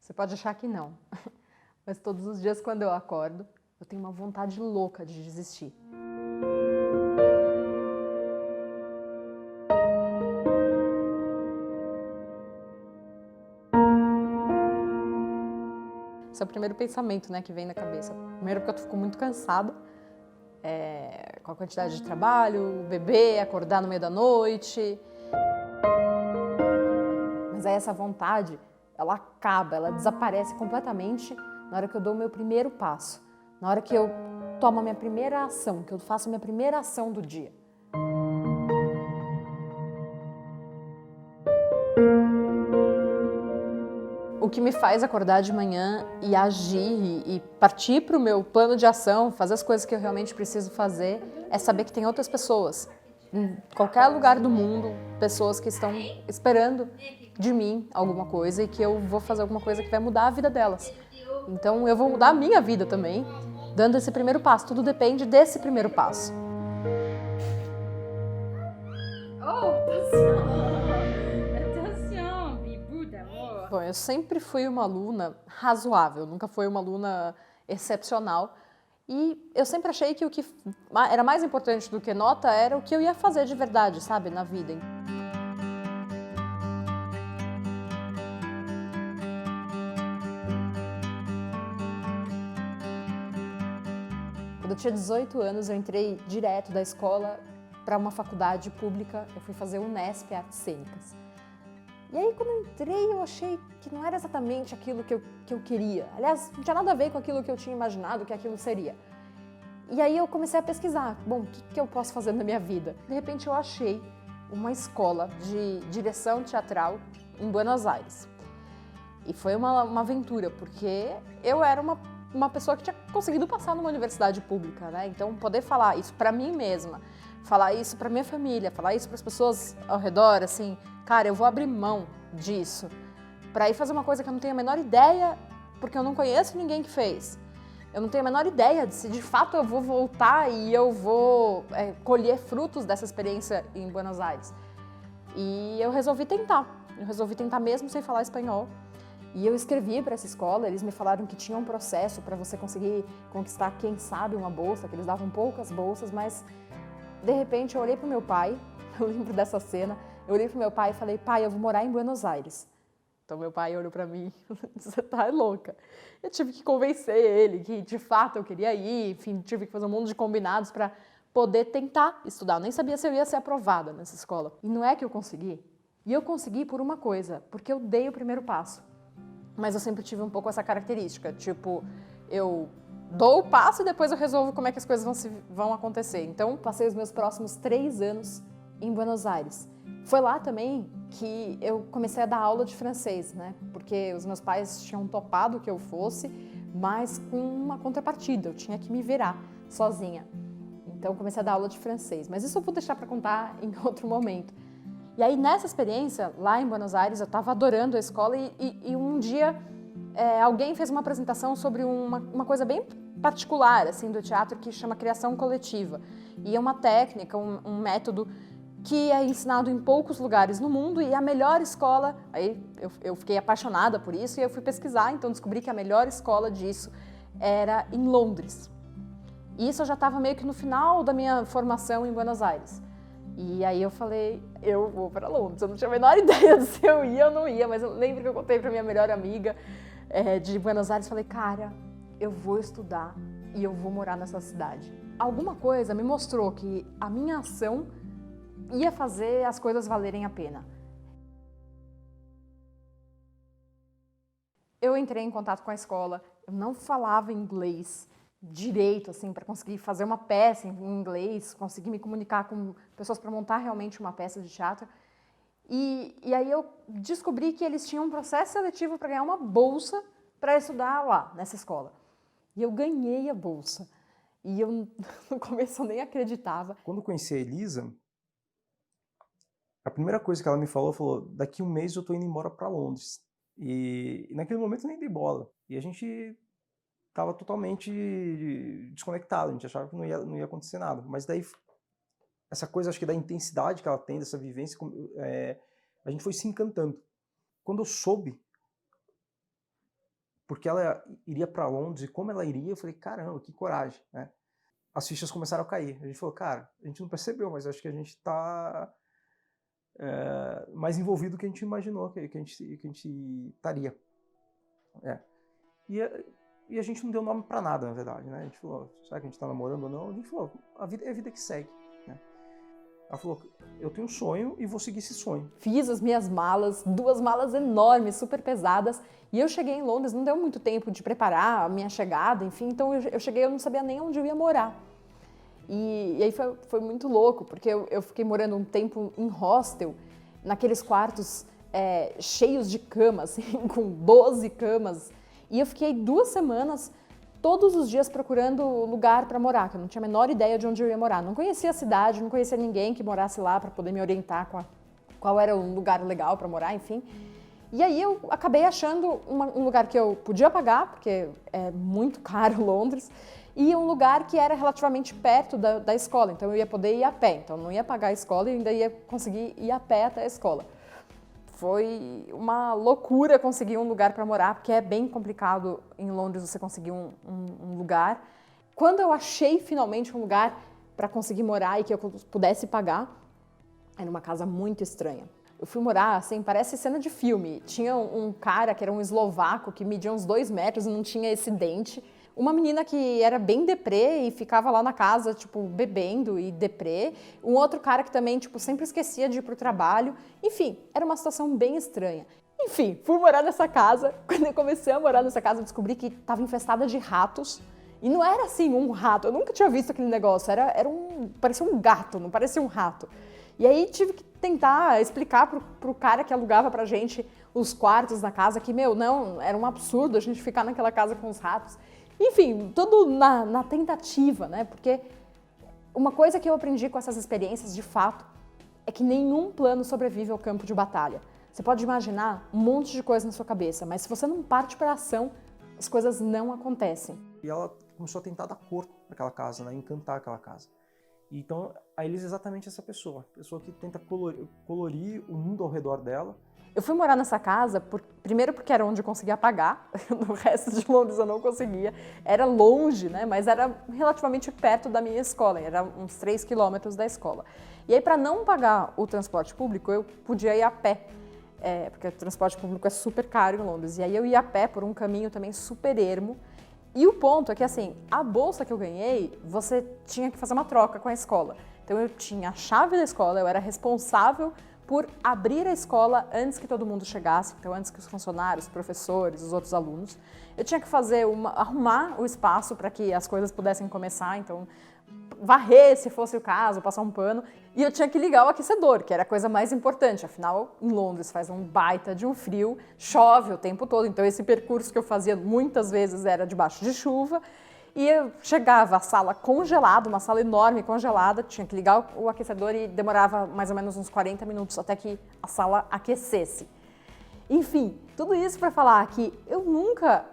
Você pode achar que não, mas todos os dias quando eu acordo, eu tenho uma vontade louca de desistir. Esse é o primeiro pensamento, né, que vem na cabeça. Primeiro porque eu fico muito cansada, com a quantidade de trabalho, o bebê, acordar no meio da noite. Mas aí essa vontade, ela acaba, ela desaparece completamente na hora que eu dou o meu primeiro passo, na hora que eu tomo a minha primeira ação, que eu faço a minha primeira ação do dia. O que me faz acordar de manhã e agir e partir para o meu plano de ação, fazer as coisas que eu realmente preciso fazer, é saber que tem outras pessoas, em qualquer lugar do mundo, pessoas que estão esperando de mim alguma coisa e que eu vou fazer alguma coisa que vai mudar a vida delas. Então eu vou mudar a minha vida também, dando esse primeiro passo. Tudo depende desse primeiro passo. Bom, eu sempre fui uma aluna razoável, nunca fui uma aluna excepcional. E eu sempre achei que o que era mais importante do que nota era o que eu ia fazer de verdade, sabe, na vida. Quando eu tinha 18 anos, eu entrei direto da escola para uma faculdade pública. Eu fui fazer Unesp Artes Cênicas. E aí, quando eu entrei, eu achei que não era exatamente aquilo que eu queria. Aliás, não tinha nada a ver com aquilo que eu tinha imaginado que aquilo seria. E aí eu comecei a pesquisar. Bom, o que eu posso fazer na minha vida? De repente, eu achei uma escola de direção teatral em Buenos Aires. E foi uma aventura, porque eu era uma pessoa que tinha conseguido passar numa universidade pública, né? Então, poder falar isso para mim mesma, falar isso para minha família, falar isso para as pessoas ao redor, assim, cara, eu vou abrir mão disso para ir fazer uma coisa que eu não tenho a menor ideia, porque eu não conheço ninguém que fez. Eu não tenho a menor ideia de se de fato eu vou voltar e eu vou colher frutos dessa experiência em Buenos Aires. E eu resolvi tentar. Eu resolvi tentar mesmo sem falar espanhol. E eu escrevi para essa escola, eles me falaram que tinha um processo para você conseguir conquistar, quem sabe, uma bolsa, que eles davam poucas bolsas, mas de repente eu olhei para o meu pai, eu lembro dessa cena, eu olhei para o meu pai e falei, pai, eu vou morar em Buenos Aires. Então meu pai olhou para mim, você tá louca. Eu tive que convencer ele que de fato eu queria ir, enfim, tive que fazer um monte de combinados para poder tentar estudar. Eu nem sabia se eu ia ser aprovada nessa escola. E não é que eu consegui. E eu consegui por uma coisa, porque eu dei o primeiro passo. Mas eu sempre tive um pouco essa característica, tipo, eu dou o passo e depois eu resolvo como é que as coisas vão acontecer. Então, passei os meus próximos 3 anos em Buenos Aires. Foi lá também que eu comecei a dar aula de francês, né? Porque os meus pais tinham topado que eu fosse, mas com uma contrapartida, eu tinha que me virar sozinha. Então, comecei a dar aula de francês. Mas isso eu vou deixar para contar em outro momento. E aí, nessa experiência, lá em Buenos Aires, eu estava adorando a escola e um dia alguém fez uma apresentação sobre uma coisa bem particular assim, do teatro que chama criação coletiva. E é uma técnica, um método que é ensinado em poucos lugares no mundo e a melhor escola, aí eu fiquei apaixonada por isso e eu fui pesquisar, então descobri que a melhor escola disso era em Londres. E isso eu já estava meio que no final da minha formação em Buenos Aires. E aí eu falei, eu vou para Londres. Eu não tinha a menor ideia de se eu ia ou não ia, mas eu lembro que eu contei para minha melhor amiga de Buenos Aires, falei, cara, eu vou estudar e eu vou morar nessa cidade. Alguma coisa me mostrou que a minha ação ia fazer as coisas valerem a pena. Eu entrei em contato com a escola, eu não falava inglês direito, assim, para conseguir fazer uma peça em inglês, conseguir me comunicar com pessoas para montar realmente uma peça de teatro. E aí eu descobri que eles tinham um processo seletivo para ganhar uma bolsa para estudar lá, nessa escola. E eu ganhei a bolsa. E eu, no começo, eu nem acreditava. Quando eu conheci a Elisa, a primeira coisa que ela me falou, daqui um mês eu tô indo embora para Londres. E naquele momento eu nem dei bola. E a gente tava totalmente desconectado, a gente achava que não ia acontecer nada. Mas daí, essa coisa, acho que da intensidade que ela tem, dessa vivência, a gente foi se encantando. Quando eu soube porque ela iria para Londres e como ela iria, eu falei, caramba, que coragem, né? As fichas começaram a cair. A gente falou, cara, a gente não percebeu, mas acho que a gente está mais envolvido do que a gente imaginou que a gente estaria. E a gente não deu nome para nada, na verdade, né? A gente falou, será que a gente está namorando ou não? A gente falou, a vida é a vida que segue, né? Ela falou, eu tenho um sonho e vou seguir esse sonho. Fiz as minhas malas, 2 malas enormes, super pesadas, e eu cheguei em Londres, não deu muito tempo de preparar a minha chegada, enfim, então eu cheguei, eu não sabia nem onde eu ia morar. E aí foi muito louco, porque eu fiquei morando um tempo em hostel, naqueles quartos cheios de camas, assim, com 12 camas, e eu fiquei 2 semanas todos os dias procurando lugar para morar, que eu não tinha a menor ideia de onde eu ia morar. Não conhecia a cidade, não conhecia ninguém que morasse lá para poder me orientar qual era o lugar legal para morar, enfim. E aí eu acabei achando um lugar que eu podia pagar, porque é muito caro Londres, e um lugar que era relativamente perto da escola, então eu ia poder ir a pé. Então eu não ia pagar a escola e ainda ia conseguir ir a pé até a escola. Foi uma loucura conseguir um lugar para morar, porque é bem complicado em Londres você conseguir um lugar. Quando eu achei finalmente um lugar para conseguir morar e que eu pudesse pagar, era uma casa muito estranha. Eu fui morar, assim, parece cena de filme. Tinha um cara que era um eslovaco, que media uns 2 metros e não tinha esse dente. Uma menina que era bem deprê e ficava lá na casa, tipo, bebendo e deprê. Um outro cara que também, tipo, sempre esquecia de ir pro trabalho. Enfim, era uma situação bem estranha. Enfim, fui morar nessa casa. Quando eu comecei a morar nessa casa, eu descobri que estava infestada de ratos. E não era, assim, um rato. Eu nunca tinha visto aquele negócio. Parecia um gato, não parecia um rato. E aí tive que tentar explicar pro cara que alugava pra gente os quartos da casa que, não, era um absurdo a gente ficar naquela casa com os ratos. Enfim, tudo na tentativa, né? Porque uma coisa que eu aprendi com essas experiências, de fato, é que nenhum plano sobrevive ao campo de batalha. Você pode imaginar um monte de coisa na sua cabeça, mas se você não parte para a ação, as coisas não acontecem. E ela começou a tentar dar cor para aquela casa, né? Encantar aquela casa. Então, a Elisa é exatamente essa pessoa que tenta colorir o mundo ao redor dela. Eu fui morar nessa casa, primeiro porque era onde eu conseguia pagar, no resto de Londres eu não conseguia. Era longe, né? Mas era relativamente perto da minha escola, era uns 3 quilômetros da escola. E aí, para não pagar o transporte público, eu podia ir a pé, porque o transporte público é super caro em Londres. E aí eu ia a pé por um caminho também super ermo. E o ponto é que, assim, a bolsa que eu ganhei, você tinha que fazer uma troca com a escola. Então eu tinha a chave da escola, eu era responsável por abrir a escola antes que todo mundo chegasse, então antes que os funcionários, os professores, os outros alunos. Eu tinha que arrumar o espaço para que as coisas pudessem começar, então varrer, se fosse o caso, passar um pano, e eu tinha que ligar o aquecedor, que era a coisa mais importante, afinal, em Londres faz um baita de um frio, chove o tempo todo, então esse percurso que eu fazia muitas vezes era debaixo de chuva, e eu chegava à sala congelada, uma sala enorme congelada, tinha que ligar o aquecedor e demorava mais ou menos uns 40 minutos até que a sala aquecesse. Enfim, tudo isso para falar que eu nunca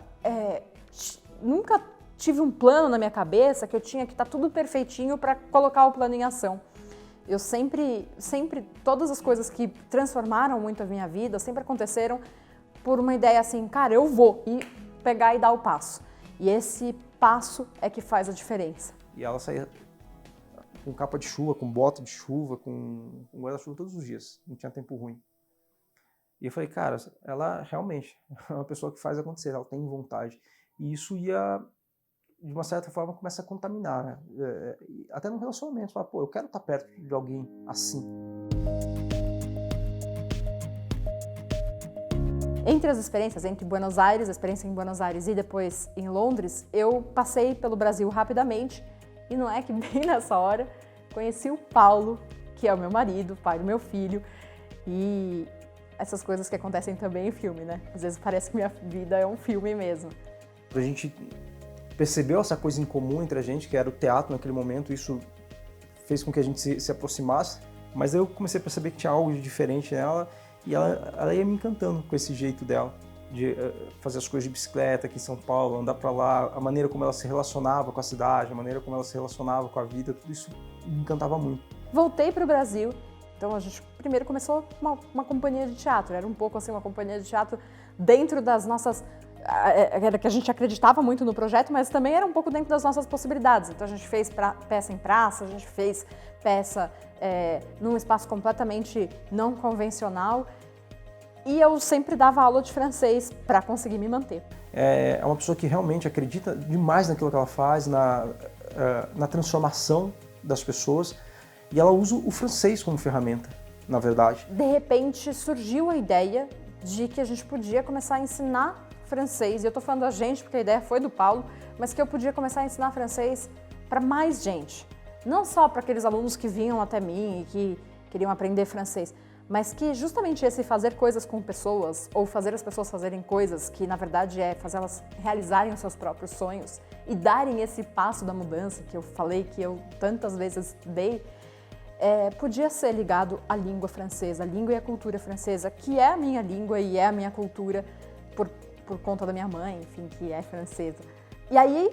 tive um plano na minha cabeça que eu tinha que estar tudo perfeitinho para colocar o plano em ação. Eu sempre, todas as coisas que transformaram muito a minha vida sempre aconteceram por uma ideia assim, cara, eu vou e pegar e dar o passo. E esse passo é que faz a diferença. E ela saía com capa de chuva, com bota de chuva, com guarda-chuva todos os dias. Não tinha tempo ruim. E eu falei, cara, ela realmente é uma pessoa que faz acontecer, ela tem vontade. E isso ia, de uma certa forma, começa a contaminar, né? Até no relacionamento. Fala, pô, eu quero estar perto de alguém assim. Entre as experiências, entre Buenos Aires, a experiência em Buenos Aires e depois em Londres, eu passei pelo Brasil rapidamente e não é que bem nessa hora conheci o Paulo, que é o meu marido, pai do meu filho, e essas coisas que acontecem também em filme, né? Às vezes parece que minha vida é um filme mesmo. A gente percebeu essa coisa em comum entre a gente, que era o teatro naquele momento, isso fez com que a gente se aproximasse, mas eu comecei a perceber que tinha algo de diferente nela. E ela ia me encantando com esse jeito dela, de fazer as coisas de bicicleta aqui em São Paulo, andar pra lá, a maneira como ela se relacionava com a cidade, a maneira como ela se relacionava com a vida, tudo isso me encantava muito. Voltei para o Brasil, então a gente primeiro começou uma companhia de teatro, era um pouco assim uma companhia de teatro dentro das nossas... era que a gente acreditava muito no projeto, mas também era um pouco dentro das nossas possibilidades. Então a gente fez peça em praça, a gente fez peça num espaço completamente não convencional. E eu sempre dava aula de francês para conseguir me manter. É uma pessoa que realmente acredita demais naquilo que ela faz, na transformação das pessoas, e ela usa o francês como ferramenta, na verdade. De repente surgiu a ideia de que a gente podia começar a ensinar francês, e eu estou falando a gente porque a ideia foi do Paulo, mas que eu podia começar a ensinar francês para mais gente. Não só para aqueles alunos que vinham até mim e que queriam aprender francês, mas que justamente esse fazer coisas com pessoas, ou fazer as pessoas fazerem coisas que na verdade é fazer elas realizarem os seus próprios sonhos e darem esse passo da mudança que eu falei, que eu tantas vezes dei, podia ser ligado à língua francesa, à língua e à cultura francesa, que é a minha língua e é a minha cultura por conta da minha mãe, enfim, que é francesa. E aí,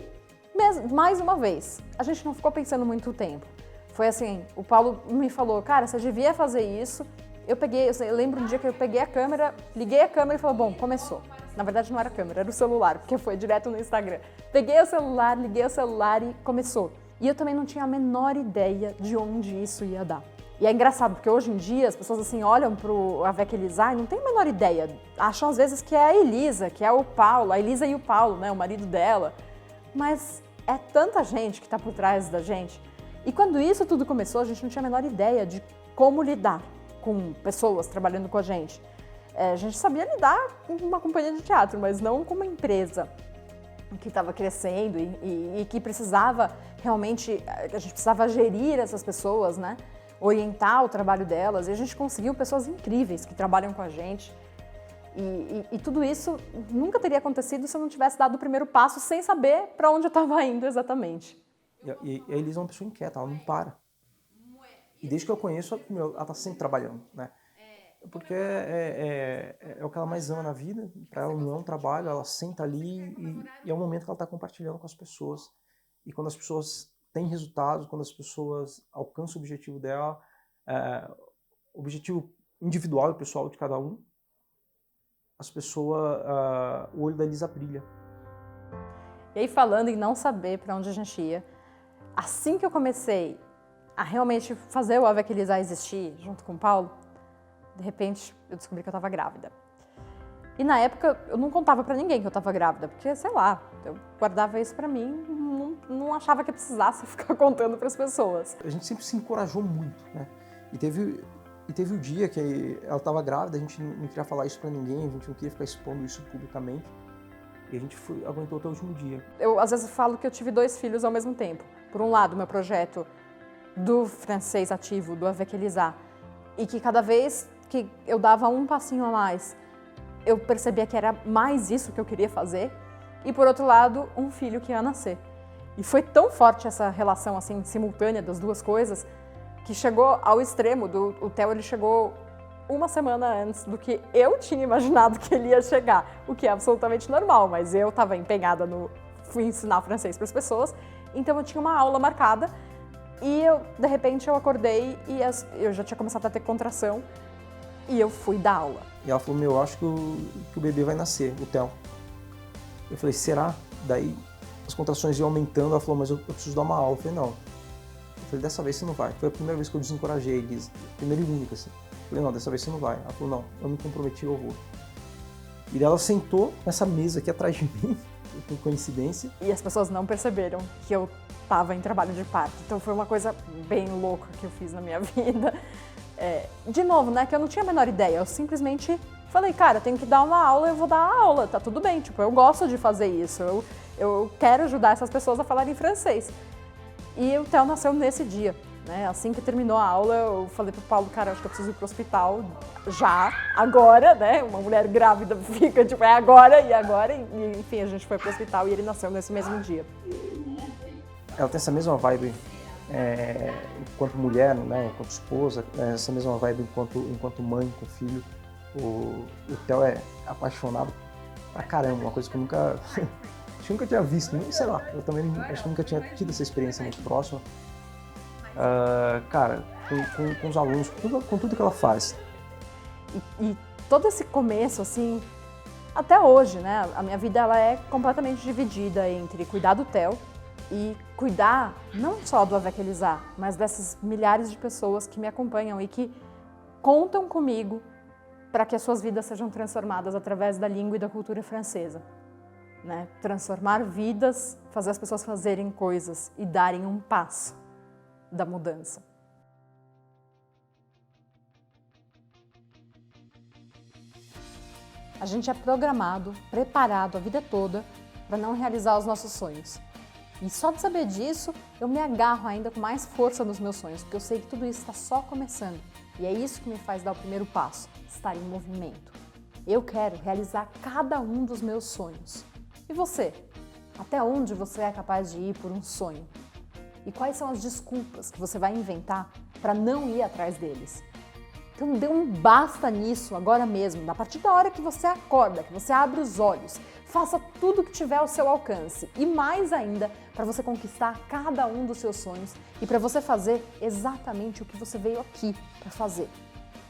mais uma vez, a gente não ficou pensando muito tempo. Foi assim, o Paulo me falou, cara, você devia fazer isso. Eu lembro um dia que eu peguei a câmera, liguei a câmera e falei, bom, começou. Na verdade não era a câmera, era o celular, porque foi direto no Instagram. Peguei o celular, liguei o celular e começou. E eu também não tinha a menor ideia de onde isso ia dar. E é engraçado, porque hoje em dia as pessoas assim olham pro Avec Elisa e não tem a menor ideia. Acham às vezes que é a Elisa, que é o Paulo, a Elisa e o Paulo, né, o marido dela. Mas é tanta gente que está por trás da gente. E quando isso tudo começou, a gente não tinha a menor ideia de como lidar com pessoas trabalhando com a gente. A gente sabia lidar com uma companhia de teatro, mas não com uma empresa que estava crescendo e que precisava realmente, a gente precisava gerir essas pessoas, né? Orientar o trabalho delas, e a gente conseguiu pessoas incríveis que trabalham com a gente. E tudo isso nunca teria acontecido se eu não tivesse dado o primeiro passo sem saber para onde eu estava indo exatamente. E a Elisa é uma pessoa inquieta, ela não para. E desde que eu conheço, ela está sempre trabalhando, né? Porque é o que ela mais ama na vida. Para ela não é um trabalho, ela senta ali e é um momento que ela está compartilhando com as pessoas. E quando as pessoas têm resultados, quando as pessoas alcançam o objetivo dela, o objetivo individual e pessoal de cada um, as pessoas, o olho da Elisa brilha. E aí, falando em não saber para onde a gente ia, assim que eu comecei a realmente fazer o Avec Elisa existir, junto com o Paulo, de repente eu descobri que eu estava grávida. E na época eu não contava para ninguém que eu estava grávida, porque, sei lá, eu guardava isso para mim, não achava que precisasse ficar contando para as pessoas. A gente sempre se encorajou muito, né? E teve o dia que ela estava grávida, a gente não queria falar isso para ninguém, a gente não queria ficar expondo isso publicamente. E a gente aguentou até o último dia. Eu, às vezes, falo que eu tive 2 filhos ao mesmo tempo. Por um lado, meu projeto do francês ativo, do Avec Elisa, e que cada vez que eu dava um passinho a mais, eu percebia que era mais isso que eu queria fazer. E, por outro lado, um filho que ia nascer. E foi tão forte essa relação, assim, simultânea das duas coisas, que chegou ao extremo. O Theo, ele chegou uma semana antes do que eu tinha imaginado que ele ia chegar, o que é absolutamente normal, mas eu estava empenhada fui ensinar francês para as pessoas, então eu tinha uma aula marcada e de repente eu acordei e eu já tinha começado a ter contração e eu fui dar aula. E ela falou, eu acho que o bebê vai nascer, o Theo. Eu falei, será? Daí as contrações iam aumentando, ela falou, mas eu preciso dar uma aula. Eu falei, não. Eu falei, dessa vez você não vai. Foi a primeira vez que eu desencorajei a Elisa, primeira e única, assim. Eu falei, não, dessa vez você não vai. Ela falou, não, eu me comprometi, eu vou. E daí ela sentou nessa mesa aqui atrás de mim, por coincidência. E as pessoas não perceberam que eu estava em trabalho de parto. Então foi uma coisa bem louca que eu fiz na minha vida. De novo, né, que eu não tinha a menor ideia. Eu simplesmente falei, cara, eu tenho que dar uma aula, eu vou dar a aula, tá tudo bem. Tipo, eu gosto de fazer isso. Eu quero ajudar essas pessoas a falarem francês. E o Theo nasceu nesse dia. Né? Assim que terminou a aula, eu falei pro Paulo, cara, acho que eu preciso ir pro hospital já, agora, né? Uma mulher grávida fica, tipo, é agora e agora. E, enfim, a gente foi pro hospital e ele nasceu nesse mesmo dia. Ela tem essa mesma vibe enquanto mulher, né? Enquanto esposa, essa mesma vibe enquanto mãe com filho. O Theo é apaixonado pra caramba, uma coisa que eu nunca tinha visto, sei lá, eu também acho que nunca tinha tido essa experiência muito próxima. Cara, com os alunos, com tudo que ela faz. E todo esse começo, assim, até hoje, né, a minha vida ela é completamente dividida entre cuidar do Theo e cuidar não só do Avec Elisa, mas dessas milhares de pessoas que me acompanham e que contam comigo para que as suas vidas sejam transformadas através da língua e da cultura francesa. Né? Transformar vidas, fazer as pessoas fazerem coisas e darem um passo da mudança. A gente é programado, preparado a vida toda para não realizar os nossos sonhos. E só de saber disso, eu me agarro ainda com mais força nos meus sonhos, porque eu sei que tudo isso está só começando. E é isso que me faz dar o primeiro passo, estar em movimento. Eu quero realizar cada um dos meus sonhos. E você? Até onde você é capaz de ir por um sonho? E quais são as desculpas que você vai inventar para não ir atrás deles? Então dê um basta nisso agora mesmo, a partir da hora que você acorda, que você abre os olhos. Faça tudo que tiver ao seu alcance e mais ainda para você conquistar cada um dos seus sonhos e para você fazer exatamente o que você veio aqui para fazer.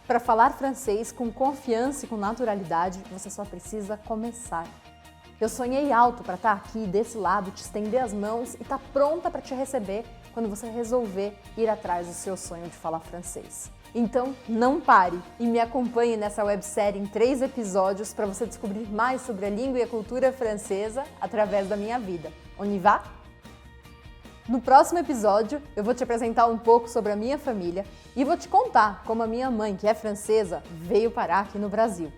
Para falar francês com confiança e com naturalidade, você só precisa começar. Eu sonhei alto para estar aqui desse lado, te estender as mãos e estar pronta para te receber quando você resolver ir atrás do seu sonho de falar francês. Então, não pare e me acompanhe nessa websérie em 3 episódios para você descobrir mais sobre a língua e a cultura francesa através da minha vida. On y va? No próximo episódio, eu vou te apresentar um pouco sobre a minha família e vou te contar como a minha mãe, que é francesa, veio parar aqui no Brasil.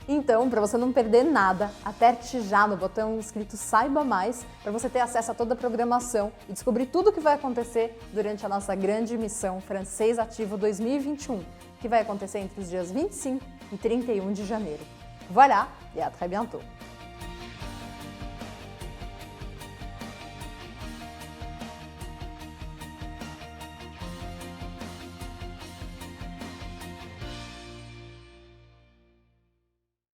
Então, para você não perder nada, aperte já no botão escrito Saiba Mais para você ter acesso a toda a programação e descobrir tudo o que vai acontecer durante a nossa grande missão Francês Ativo 2021, que vai acontecer entre os dias 25 e 31 de janeiro. Voilà, et à très bientôt!